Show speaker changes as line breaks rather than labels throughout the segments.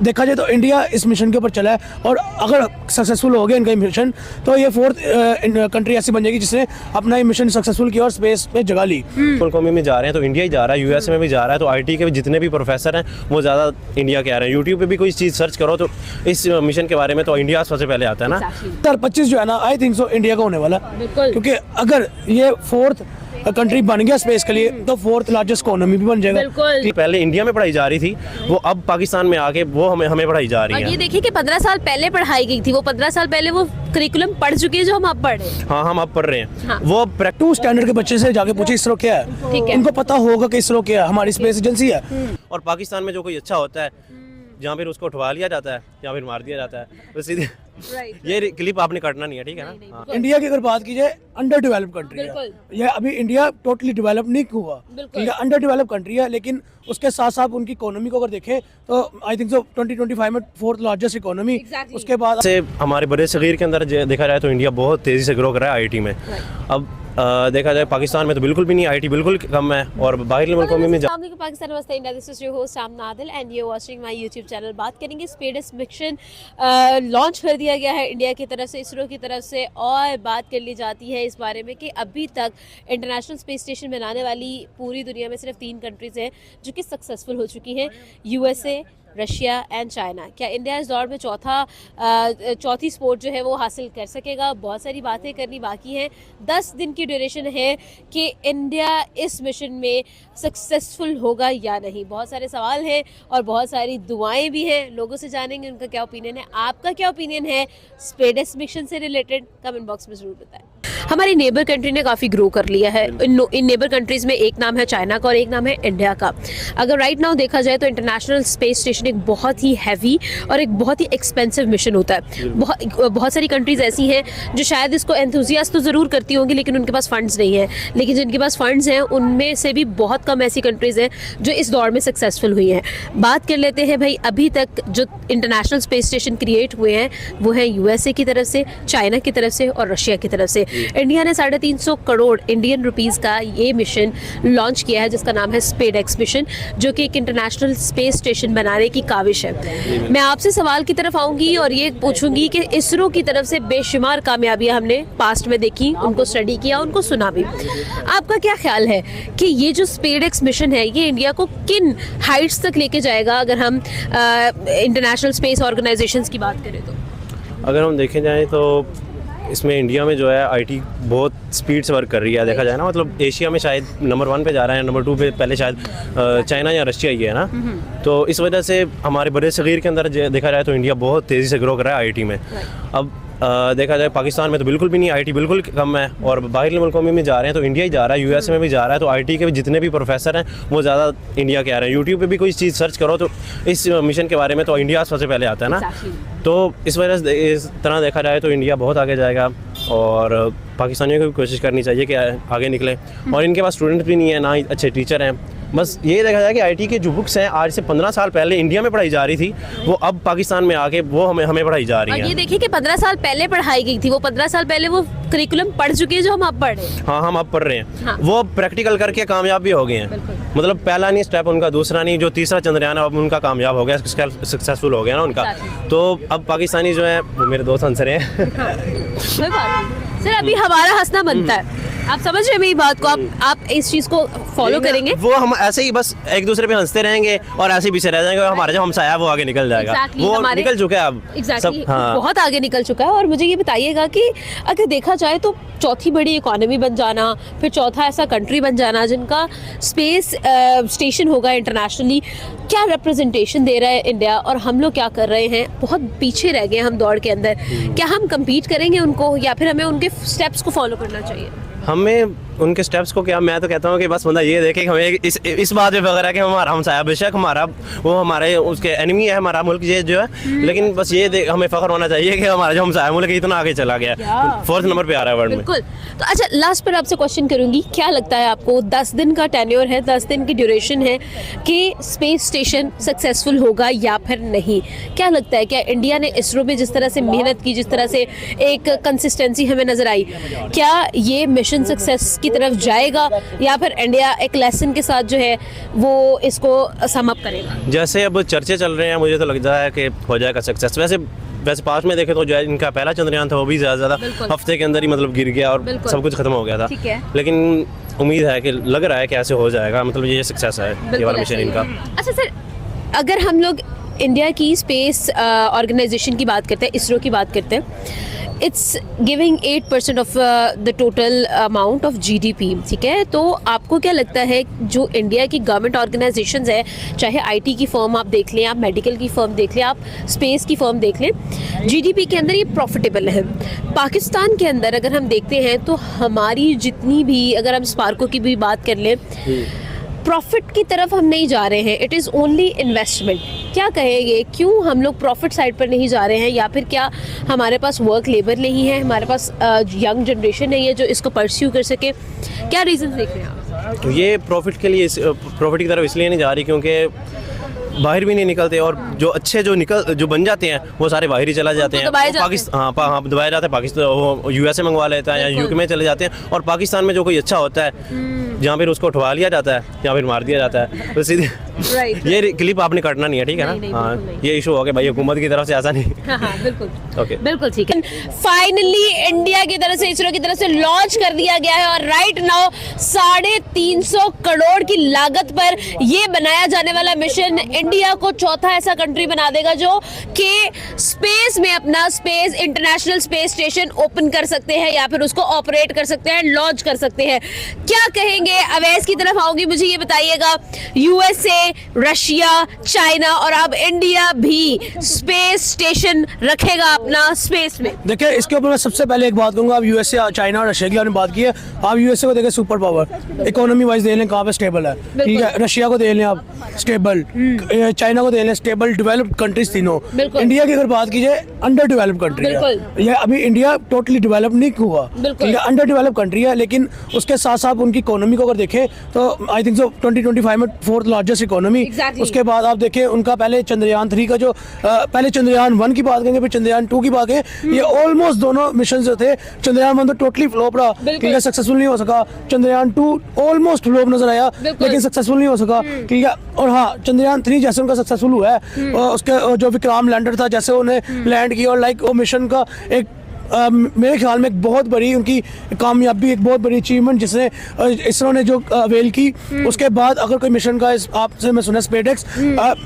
देखा जाए तो इंडिया इस मिशन के ऊपर चला है, और अगर सक्सेसफुल हो गया इनका मिशन तो ये 4th कंट्री ऐसी बन जाएगी जिसने अपना ये मिशन सक्सेसफुल किया और स्पेस पे जगह ली।
कौमी में जा रहे हैं तो इंडिया ही जा रहा है, यूएस में भी जा रहा है, तो आईटी के जितने भी प्रोफेसर हैं वो ज़्यादा इंडिया के आ रहे हैं। यूट्यूब पे भी कोई चीज़ सर्च करो तो इस मिशन के बारे में तो इंडिया सबसे पहले आता है ना।
2025 जो है ना, आई थिंक सो इंडिया का होने वाला है, क्योंकि अगर ये 4th कंट्री बन गया स्पेस के लिए तो 4th लार्जेस्ट इकोनॉमी भी बन जाएगा।
पहले इंडिया में पढ़ाई जा रही थी, वो अब पाकिस्तान में आके वो हमें पढ़ाई जा रही है।
ये देखिए कि 15 साल पहले पढ़ाई गई थी, वो 15 साल पहले वो करिकुलम पढ़ चुके हैं जो हम अब पढ़ रहे हैं।
हाँ, हम अब पढ़ रहे हैं।
हाँ।
वो
2 स्टैंडर्ड के बच्चे से जाके पूछे इसरो क्या है,
ठीक है।
उनको पता होगा कि इसरो क्या है, हमारी स्पेस एजेंसी है।
और पाकिस्तान में जो कोई अच्छा होता है जहाँ फिर उसको उठवा लिया जाता है या फिर मार दिया जाता है, तो सीधे ये क्लिप आपने काटना नहीं है, ठीक है ना। हाँ।
इंडिया की अगर बात की जाए, अंडर डेवलप्ड कंट्री है ये, अभी इंडिया टोटली डेवलप नहीं हुआ, ठीक है, अंडर डेवलप्ड कंट्री है, लेकिन उसके साथ साथ उनकी इकोनॉमी को अगर देखें तो आई थिंक सो 2025 में 4th लार्जेस्ट इकोनॉमी। उसके बाद
से हमारे बड़े सगीर के अंदर देखा जाए तो इंडिया बहुत तेज़ी से ग्रो कर रहा है आईटी में। अब देखा जाए पाकिस्तान में तो बिल्कुल भी नहीं, आईटी बिल्कुल कम है, और बाहरी मुल्कों में
पाकिस्तान नमस्ते India, this is your host सामना Adil and you watching my YouTube channel. बात करेंगे स्पेस मिशन लॉन्च कर दिया गया है इंडिया की तरफ से, इसरो की तरफ से, और बात कर ली जाती है इस बारे में कि अभी तक इंटरनेशनल स्पेस स्टेशन बनाने वाली पूरी दुनिया में सिर्फ 3 कंट्रीज हैं जो कि सक्सेसफुल हो चुकी हैं, यूएसए, रशिया एंड चाइना। क्या इंडिया इस दौर में चौथी स्पोर्ट जो है वो हासिल कर सकेगा? बहुत सारी बातें करनी बाकी हैं। 10 दिन की ड्यूरेशन है कि इंडिया इस मिशन में सक्सेसफुल होगा या नहीं। बहुत सारे सवाल हैं और बहुत सारी दुआएं भी हैं। लोगों से जानेंगे उनका क्या ओपिनियन है। आपका क्या ओपिनियन है स्पेस मिशन से रिलेटेड? कमेंट बॉक्स में ज़रूर बताएं। हमारी नेबर कंट्री ने काफ़ी ग्रो कर लिया है। इन नेबर कंट्रीज़ में एक नाम है चाइना का और एक नाम है इंडिया का। अगर राइट नाउ देखा जाए तो इंटरनेशनल स्पेस स्टेशन एक बहुत ही हैवी और एक बहुत ही एक्सपेंसिव मिशन होता है। बहुत सारी कंट्रीज़ ऐसी हैं जो शायद इसको एंथुजियास्ट तो ज़रूर करती होंगी लेकिन उनके पास फंड्स नहीं है, लेकिन जिनके पास फंड्स हैं उनमें से भी बहुत कम ऐसी कंट्रीज़ हैं जो इस दौर में सक्सेसफुल हुई हैं। बात कर लेते हैं भाई, अभी तक जो इंटरनेशनल स्पेस स्टेशन क्रिएट हुए हैं वो है यूएसए की तरफ से, चाइना की तरफ से और रशिया की तरफ से। इंडिया ने 350 करोड़ इंडियन रुपीस का ये मिशन लॉन्च किया है जिसका नाम है स्पेस मिशन, जो कि एक इंटरनेशनल स्पेस स्टेशन बनाने की काविश है। मैं आपसे सवाल की तरफ आऊंगी और ये पूछूंगी कि इसरो की तरफ से बेशुमार कामयाबियां हमने पास्ट में देखी, उनको स्टडी किया, उनको सुना भी। आपका क्या ख्याल है कि ये जो स्पेस मिशन है ये इंडिया को किन हाइट्स तक लेके जाएगा अगर हम इंटरनेशनल स्पेस ऑर्गेनाइजेशंस की बात करें तो?
अगर हम देखें जाएँ तो इसमें इंडिया में जो है आईटी बहुत स्पीड से वर्क कर रही है। देखा जाए ना, मतलब एशिया में शायद नंबर 1 पे जा रहा है, नंबर 2 पे पहले शायद चाइना या रशिया ही है ना। तो इस वजह से हमारे बड़े सगीर के अंदर देखा जाए तो इंडिया बहुत तेज़ी से ग्रो कर रहा है आईटी में। अब देखा जाए पाकिस्तान में तो बिल्कुल भी नहीं, आईटी बिल्कुल कम है, और बाहरी मुल्कों में जा रहे हैं तो इंडिया ही जा रहा है, यूएस में भी जा रहा है, तो आईटी के जितने भी प्रोफेसर हैं वो ज़्यादा इंडिया के आ रहे हैं। यूट्यूब पे भी कोई चीज़ सर्च करो तो इस मिशन के बारे में तो इंडिया सबसे पहले आता है ना। तो इस वजह से इस तरह देखा जाए तो इंडिया बहुत आगे जाएगा, और पाकिस्तानियों को भी कोशिश करनी चाहिए कि आगे निकले। और इनके पास स्टूडेंट भी नहीं है, ना ही अच्छे टीचर हैं। बस ये देखा जाए कि आईटी के जो बुक्स हैं आज से 15 साल पहले इंडिया में पढ़ाई जा रही थी, वो अब पाकिस्तान में आके वो हमें पढ़ाई जा रही है।
और ये देखिए कि 15 साल पहले पढ़ाई गई थी, वो 15 साल पहले वो करिकुलम पढ़ चुके हैं जो हम अब पढ़ रहे हैं।
हाँ, हम अब पढ़ रहे हैं।
हाँ।
वो प्रैक्टिकल करके कामयाब भी हो गए हैं। मतलब पहला नहीं स्टेप उनका, दूसरा नहीं, जो तीसरा चंद्रयान अब उनका कामयाब हो गया, सक्सेसफुल हो गया ना उनका। तो अब पाकिस्तानी जो है वो मेरे दोस्त आंसर हैं।
कोई बात नहीं सर, अभी हमारा हंसना बनता है। आप समझ रहे हैं मेरी बात को? आप इस चीज को फॉलो करेंगे?
वो हम ऐसे ही बस एक दूसरे पे हंसते रहेंगे और ऐसे ही पीछे रह जाएंगे, हमारा जो हमसाया वो आगे निकल जाएगा। वो निकल चुका है अब।
हाँ। बहुत आगे निकल चुका है। और मुझे ये बताइएगा कि अगर देखा जाए तो चौथी बड़ी इकोनॉमी बन जाना, फिर चौथा ऐसा कंट्री बन जाना जिनका स्पेस स्टेशन होगा इंटरनेशनली, क्या रिप्रेजेंटेशन दे रहा है इंडिया और हम लोग क्या कर रहे हैं? बहुत पीछे रह गए हम दौड़ के अंदर। क्या हम कम्पीट करेंगे उनको या फिर हमें उनके स्टेप्स को फॉलो करना चाहिए?
हमें उनके स्टेप्स को क्या, मैं तो कहता हूँ कि बस बंदा ये देखे कि हमें इस बात पे फख्र है कि हमारा हमसाया बेशक हमारा वो हमारे उसके एनिमी है हमारा मुल्क ये जो है, लेकिन बस ये हमें फख्र होना चाहिए कि हमारा जो हमसाया मुल्क इतना आगे चला गया, 4th नंबर पे आ रहा है वर्ल्ड में।
बिल्कुल। तो अच्छा, लास्ट पर आपसे क्वेश्चन करूंगी, क्या लगता है आपको 10 दिन का टेन्योर है, 10 दिन की ड्यूरेशन है कि स्पेस स्टेशन सक्सेसफुल होगा या फिर नहीं? क्या लगता है, क्या इंडिया ने इसरो में जिस तरह से मेहनत की, जिस तरह से एक कंसिस्टेंसी हमें नजर आई, क्या ये मिशन सक्सेस की तरफ जाएगा या फिर इंडिया एक लेसन के साथ जो है वो इसको सम अप करेगा?
जैसे अब चर्चे चल रहे हैं, मुझे तो लगता है कि हो जाएगा सक्सेस। वैसे पास में देखें तो जो है इनका पहला चंद्रयान था वो भी ज़्यादा हफ्ते के अंदर ही मतलब गिर गया और सब कुछ खत्म हो गया था।
ठीक है।
लेकिन उम्मीद है कि लग रहा है कि ऐसे हो जाएगा, मतलब ये सक्सेस है ये वाला मिशन इनका।
अच्छा सर, अगर हम लोग इंडिया की स्पेस ऑर्गेनाइजेशन की बात करते हैं, इसरो की बात करते हैं, it's giving 8% of the total amount of GDP, ठीक है? तो आपको क्या लगता है जो इंडिया की गवर्नमेंट ऑर्गेनाइजेशंस है, चाहे आईटी की फर्म आप देख लें, आप मेडिकल की फर्म देख लें, आप स्पेस की फर्म देख लें, जीडीपी के अंदर ये प्रॉफिटेबल है। पाकिस्तान के अंदर अगर हम देखते हैं तो हमारी जितनी भी, अगर हम स्पार्को की भी बात कर लें, प्रॉफिट की तरफ हम नहीं जा रहे हैं, इट इज़ ओनली इन्वेस्टमेंट। क्या कहेंगे, क्यों हम लोग प्रॉफिट साइड पर नहीं जा रहे हैं? या फिर क्या हमारे पास वर्क लेबर नहीं है, हमारे पास यंग जनरेशन नहीं है जो इसको परस्यू कर सके? क्या रीज़न देख रहे हैं आप?
तो ये प्रॉफिट की तरफ इसलिए नहीं जा रही क्योंकि बाहर भी नहीं निकलते, और जो अच्छे जो बन जाते हैं वो सारे बाहर ही चला जाते हैं। पाकिस्तान, हाँ दबाए जाते हैं, पाकिस्तान वो यूएसए मंगवा लेता है या यूके में चले जाते हैं, और पाकिस्तान में जो कोई अच्छा होता है जहाँ फिर उसको उठवा लिया जाता है या फिर मार दिया जाता है। तो सीधे ये क्लिप आपने काटना नहीं है, ठीक है ना? हाँ, ये इशू हो गया भाई हुकूमत की तरफ से, ऐसा नहीं।
हाँ, बिल्कुल
ओके,
बिल्कुल ठीक है। फाइनली इंडिया की तरफ से, इसरो की तरफ से लॉन्च कर दिया गया है और राइट नाउ 350 करोड़ की लागत पर ये बनाया जाने वाला मिशन इंडिया को चौथा ऐसा कंट्री बना देगा जो कि स्पेस में अपना इंटरनेशनल स्पेस स्टेशन ओपन कर सकते हैं या फिर उसको ऑपरेट कर सकते हैं, लॉन्च कर सकते हैं। क्या कहेंगे? अवैस की तरफ आऊंगी, मुझे ये बताइएगा, यूएसए, रशिया, चाइना और अब इंडिया भी स्पेस स्टेशन रखेगा अपना स्पेस में।
देखिए, इसके ऊपर मैं सबसे पहले एक बात कहूंगा। आप यूएसए, चाइना और रशिया की आपने बात की है, आप यूएसए को देखें सुपर पावर, इकोनॉमी वाइज देख लें कहाँ पे स्टेबल है, ठीक है? रशिया को देख लें आप स्टेबल, चाइना को देख लें स्टेबल, डेवलप्ड कंट्रीज तीनों। इंडिया की अगर बात कीजिए, अंडर डेवलप्ड कंट्री है ये। अभी इंडिया टोटली डेवलप नहीं हुआ, ठीक है? अंडर डेवलप्ड कंट्री है, लेकिन उसके साथ साथ उनकी इकोनॉमी को अगर देखें तो आई थिंक सो 2025 में 4th लार्जेस्ट इकोनॉमी। उसके बाद आप देखें उनका पहले चंद्रयान 3 का जो पहले चंद्रयान 1 की बात करेंगे, फिर चंद्रयान 2 की बात करें, ये ऑलमोस्ट दोनों मिशन जो थे, चंद्रयान 1 तो टोटली फ्लॉप रहा, ठीक है, सक्सेसफुल नहीं हो सका। चंद्रयान 2 ऑलमोस्ट फ्लॉप नजर आया लेकिन सक्सेसफुल नहीं हो सका, ठीक है? और हाँ, चंद्रयान 3 जैसे उनका सक्सेसफुल हुआ है, उसके जो विक्रम लैंडर था जैसे उन्हें लैंड किया, और लाइक वो मिशन का एक मेरे ख्याल में एक बहुत बड़ी उनकी कामयाबी, एक बहुत बड़ी अचीवमेंट जिसने इसरो ने जो अवेल की। उसके बाद अगर कोई मिशन का आपसे मैं सुना स्पेसएक्स,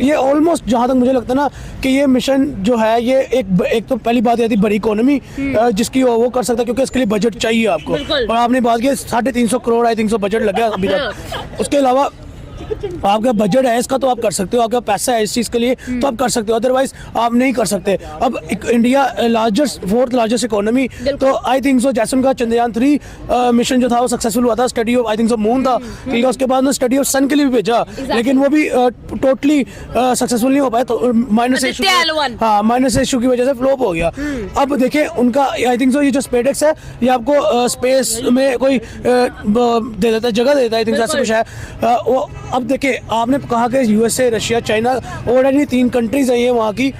ये ऑलमोस्ट जहाँ तक मुझे लगता है ना कि ये मिशन जो है ये एक तो पहली बात ये थी बड़ी इकोनॉमी जिसकी वो कर सकता है, क्योंकि इसके लिए बजट चाहिए आपको। और आपने बात की 350 crore I think so budget लगा अभी तक। उसके अलावा आपका बजट है इसका तो आप कर सकते हो, आपका पैसा है इस चीज़ के लिए तो आप कर सकते हो, अदरवाइज आप नहीं कर सकते। अब इंडिया फोर्थ लार्जेस्ट इकोनॉमी, तो आई थिंक सो जैसे उनका चंद्रयान 3 मिशन जो था वो सक्सेसफुल हुआ था, study of I think so moon था, ठीक है? उसके बाद में स्टडी ऑफ सन के लिए भी भेजा, लेकिन वो भी टोटली सक्सेसफुल नहीं हो पाया, तो माइनस इशू की वजह से फ्लॉप हो गया। अब देखिए उनका आई थिंक सो ये जो स्पेसएक्स है ये आपको स्पेस में कोई दे देता है, जगह देता है, आई थिंक ऐसा कुछ है वो। अब देखिए आपने कहा कि USA, Russia, China already 3 countries है ये वहाँ की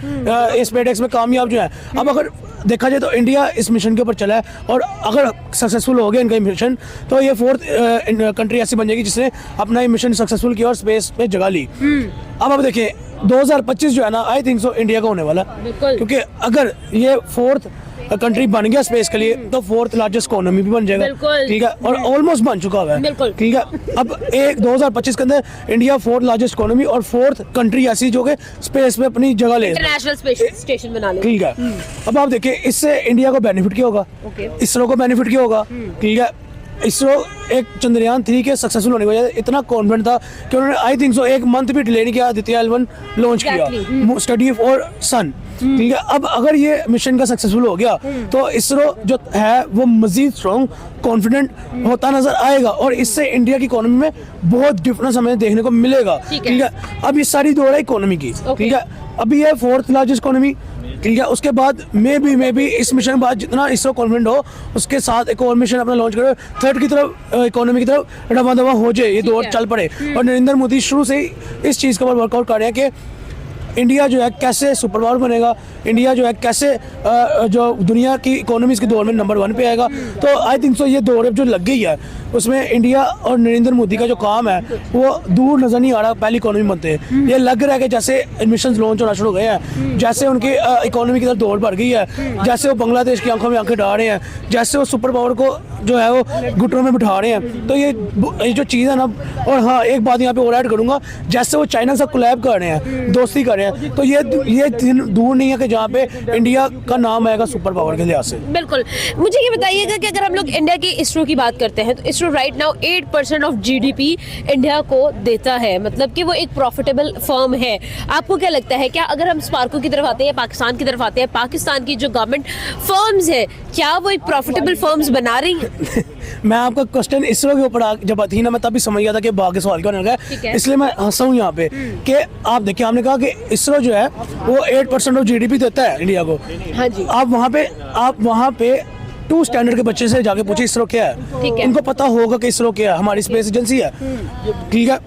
स्पेसएक्स में कामयाब जो है। अब अगर देखा जाए तो इंडिया इस मिशन के ऊपर चला है, और अगर सक्सेसफुल हो गया इनका मिशन तो ये 4th कंट्री ऐसी बन जाएगी जिसने अपना ये मिशन सक्सेसफुल किया और स्पेस में जगह ली। अब देखिए 2025 जो है ना आई थिंक सो इंडिया का होने वाला, क्योंकि अगर ये 4th कंट्री बन गया स्पेस के लिए तो 4th लार्जेस्ट इकोनॉमी भी बन जाएगा, ठीक है? और ऑलमोस्ट बन चुका हुआ है, ठीक है? अब 2025 के अंदर इंडिया 4th लार्जेस्ट इकोनॉमी और 4th कंट्री ऐसी जो कि स्पेस में अपनी जगह ले,
इंटरनेशनल स्पेस स्टेशन बना ले,
ठीक है? अब आप देखिए इससे इंडिया को बेनिफिट क्या होगा, इसरो को बेनिफिट क्या होगा, ठीक है? इसरो एक चंद्रयान 3 के सक्सेसफुल होने की वजह से इतना कॉन्फिडेंट था कि उन्होंने आई थिंक सो 1 मंथ भी डिले नहीं किया, आदित्य L1 लॉन्च किया, स्टडी फॉर सन, ठीक है? अब अगर ये मिशन का सक्सेसफुल हो गया तो इसरो जो है वो मजीद स्ट्रॉन्ग कॉन्फिडेंट होता नजर आएगा, और इससे इंडिया की इकोनॉमी में बहुत डिफरेंस हमें देखने को मिलेगा, ठीक है? अब ये सारी दौड़ है इकोनॉमी की, ठीक है? अभी है 4th लार्जेस्ट इकोनॉमी, ठीक है? उसके बाद मे बी इस मिशन के बाद जितना इसरो कॉन्फिडेंट हो उसके साथ एक और मिशन अपना लॉन्च करे, 3rd की तरफ इकोनॉमी की तरफ दवा हो जाए, ये दौड़ चल पड़े। और नरेंद्र मोदी शुरू से ही इस चीज़ के ऊपर वर्कआउट कर रहे हैं कि इंडिया जो है कैसे सुपर पावर बनेगा, इंडिया जो है कैसे जो दुनिया की इकोनॉमीज के दौर में नंबर 1 पे आएगा। तो आई थिंक सो ये दौर जो लग गई है उसमें इंडिया और नरेंद्र मोदी का जो काम है वो दूर नजर नहीं आ रहा, पहली इकोनॉमी बनते हैं। ये लग रहा है कि जैसे एडमिशन लॉन्च होना शुरू हो गए हैं, जैसे उनकी इकोनॉमी की तरफ दौड़ बढ़ गई है, जैसे वो बांग्लादेश की आंखों में आंखें डाल रहे हैं, जैसे वो सुपर पावर को जो है वो घुटनों में बिठा रहे हैं। तो ये जो चीज़ है ना, और हाँ एक बात यहाँ पे और ऐड करूँगा, जैसे वो चाइना से कोलैब कर रहे हैं, दोस्ती कर रहे हैं, तो ये दिन दूर नहीं है कि जहाँ पे इंडिया का नाम आएगा सुपर पावर के लिहाज से।
बिल्कुल। मुझे ये बताइएगा कि अगर हम लोग इंडिया के इसरो की बात करते हैं तो ISRO right now 8% of GDP India को देता है, मतलब कि वो एक प्रॉफिटेबल फर्म है। आपको क्या लगता है, क्या अगर हम स्पार्को की तरफ आते हैं, पाकिस्तान की तरफ आते हैं, पाकिस्तान की जो गवर्नमेंट फर्म्स है क्या वो एक प्रॉफिटेबल फर्म्स बना रही हैं?
मैं आपका क्वेश्चन इसरो के ऊपर जब आती ना, मैं तभी समझ गया था कि बाकी सवाल क्यों लगा, इसलिए मैं हंसा हूँ यहाँ पे कि आप देखिए, आपने कहा कि इसरो जो है वो 8% ऑफ जीडीपी देता है इंडिया को।
हाँ जी।
आप वहाँ पे 2 स्टैंडर्ड के बच्चे से जाके पूछे इसरो क्या है, उनको पता होगा कि इसरो क्या है, हमारी स्पेस एजेंसी है। ठीक है,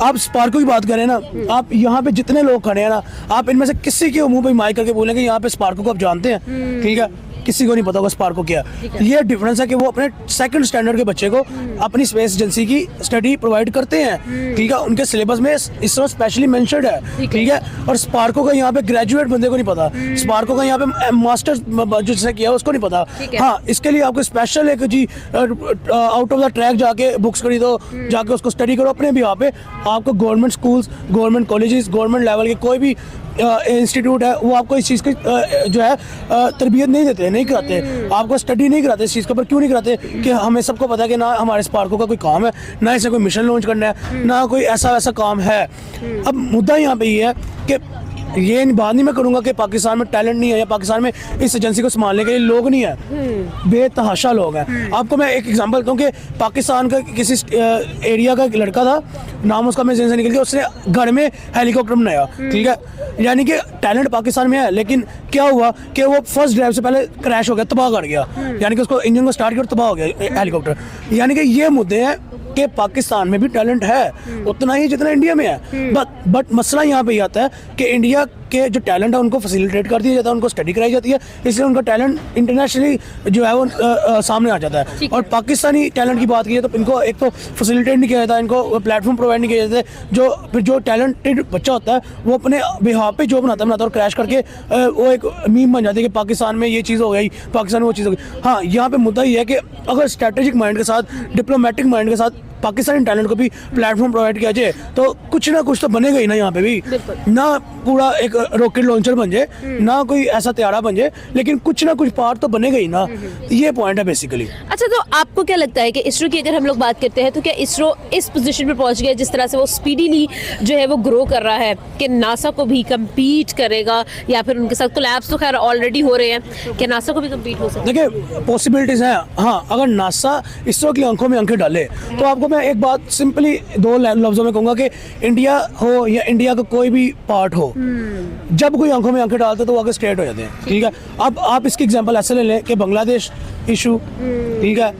आप स्पार्को की बात करें ना, आप यहाँ पे जितने लोग खड़े हैं ना, आप इनमें से किसी के मुंह पे माइक करके बोलेंगे यहाँ पे स्पार्को को आप जानते हैं, ठीक है, किसी को नहीं पता होगा स्पार्को क्या है। ये डिफरेंस है कि वो अपने 2nd स्टैंडर्ड के बच्चे को अपनी स्पेस एजेंसी की स्टडी प्रोवाइड करते हैं, ठीक है, उनके सिलेबस में इसरो स्पेशली मेंशन्ड है, ठीक है। और स्पार्को का यहाँ पे ग्रेजुएट बंदे को नहीं पता, स्पार्को का यहाँ पे मास्टर्स जिसने किया उसको नहीं पता। हाँ, इसके लिए आपको स्पेशल एक जी आउट ऑफ द ट्रैक जाके बुक्स खरीदो, जाके उसको स्टडी करो अपने भी। यहाँ पे आपको government schools, government colleges, government level के कोई भी इंस्टीट्यूट है वो आपको इस चीज़ की जो है तरबियत नहीं देते, नहीं कराते, आपको स्टडी नहीं कराते इस चीज़ के ऊपर। क्यों नहीं कराते? कि हमें सबको पता है कि ना हमारे स्पार्को का कोई काम है, ना इसे कोई मिशन लॉन्च करना है, ना कोई ऐसा वैसा काम है। अब मुद्दा यहाँ पे ये है कि ये बात नहीं मैं करूँगा कि पाकिस्तान में टैलेंट नहीं है या पाकिस्तान में इस एजेंसी को संभालने के लिए लोग नहीं है, बेतहाशा लोग हैं। आपको मैं एक एग्जांपल दूँ कि पाकिस्तान का किसी एरिया का एक लड़का था, नाम उसका मैं जेहन से निकल गया, उसने घर में हेलीकॉप्टर बनाया, ठीक है, यानी कि टैलेंट पाकिस्तान में है। लेकिन क्या हुआ कि वो फर्स्ट ड्राइव से पहले क्रैश हो गया, तबाह कर गया, यानी कि उसको इंजन को स्टार्ट किया और तबाह हो गया हेलीकॉप्टर। यानी कि ये मुद्दे हैं कि पाकिस्तान में भी टैलेंट है उतना ही जितना इंडिया में है, बट मसला यहाँ पे आता है कि इंडिया के जो टैलेंट है उनको फैसिलिटेट कर दिया जाता है, उनको स्टडी कराई जाती है, इसलिए उनका टैलेंट इंटरनेशनली जो है वो सामने आ जाता है। और पाकिस्तानी टैलेंट की बात की तो इनको एक तो फैसिलिटेट नहीं किया जाता, इनको प्लेटफॉर्म प्रोवाइड नहीं किया जाता। जो टैलेंटेड बच्चा होता है वो अपने बिहाफ पे जो बनाता है और क्रैश करके वो एक मीम बन जाती है कि पाकिस्तान में ये चीज़ हो गई, पाकिस्तान में वो चीज़ हो गई। हाँ, यहाँ पे मुद्दा ये है कि अगर स्ट्रेटेजिक माइंड के साथ, डिप्लोमेटिक माइंड के साथ पाकिस्तानी टैलेंट को भी प्लेटफॉर्म प्रोवाइड किया जाए तो कुछ ना कुछ तो बनेगा ही ना यहाँ पे भी, ना पूरा एक रॉकेट लॉन्चर बन जाए, ना कोई ऐसा तैयारा बन जाए, लेकिन कुछ ना कुछ पार्ट तो बनेगा ही ना। ये पॉइंट है बेसिकली।
अच्छा, तो आपको क्या लगता है कि इसरो की अगर हम लोग बात करते हैं तो क्या इसरो इस पोजीशन पे पहुंच गया जिस तरह से वो स्पीडीली जो है वो ग्रो कर रहा है कि नासा को भी कम्पीट करेगा, या फिर उनके साथ कोलैब्स तो खैर ऑलरेडी हो रहे हैं, कि नासा को भी कम्पीट हो सकता है?
देखिए, पॉसिबिलिटीज हैं। हाँ, अगर नासा इसरो की आंखों में आंखें डाले तो आपको मैं एक बात सिंपली 2 लफ्जों में कहूँगा कि इंडिया हो या इंडिया का कोई भी पार्ट हो, जब कोई आंखों में आंखें डालते तो वो आगे स्ट्रेट हो जाते हैं, ठीक है। अब आप इसकी एग्जांपल ऐसे ले लें कि बांग्लादेश इशू, ठीक है,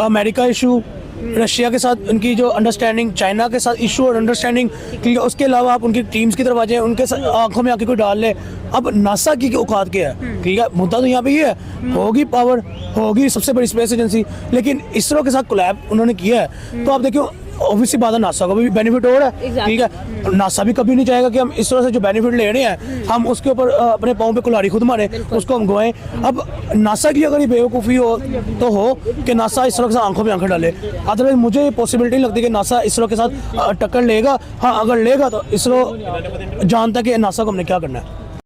अमेरिका इशू, रशिया के साथ उनकी जो अंडरस्टैंडिंग, चाइना के साथ इशू और अंडरस्टैंडिंग, ठीक है। उसके अलावा आप उनकी टीम्स की तरफ आ जाए, उनके आंखों में आके कोई डाल ले। अब नासा की औकात क्या है, ठीक है, मुद्दा तो यहाँ पे ये है, होगी पावर, होगी सबसे बड़ी स्पेस एजेंसी, लेकिन इसरो के साथ कोलैब उन्होंने किया है, तो आप देखियो ऑब्वियसली बात है नासा को भी बेनिफिट हो रहा है, ठीक है। नासा भी कभी नहीं चाहेगा कि हम इसरो से जो बेनिफिट ले रहे हैं हम उसके ऊपर अपने पाँव पे कुल्हाड़ी खुद मारें, उसको हम गवाएं। अब नासा की अगर ये बेवकूफ़ी हो तो हो कि नासा इसरो के साथ आंखों में आंखें डाले, अदरवाइज मुझे ये पॉसिबिलिटी लगती है कि नासा इसरो के साथ टक्कर लेगा। हाँ, अगर लेगा तो इसरो जानता है कि नासा को हमने क्या करना है।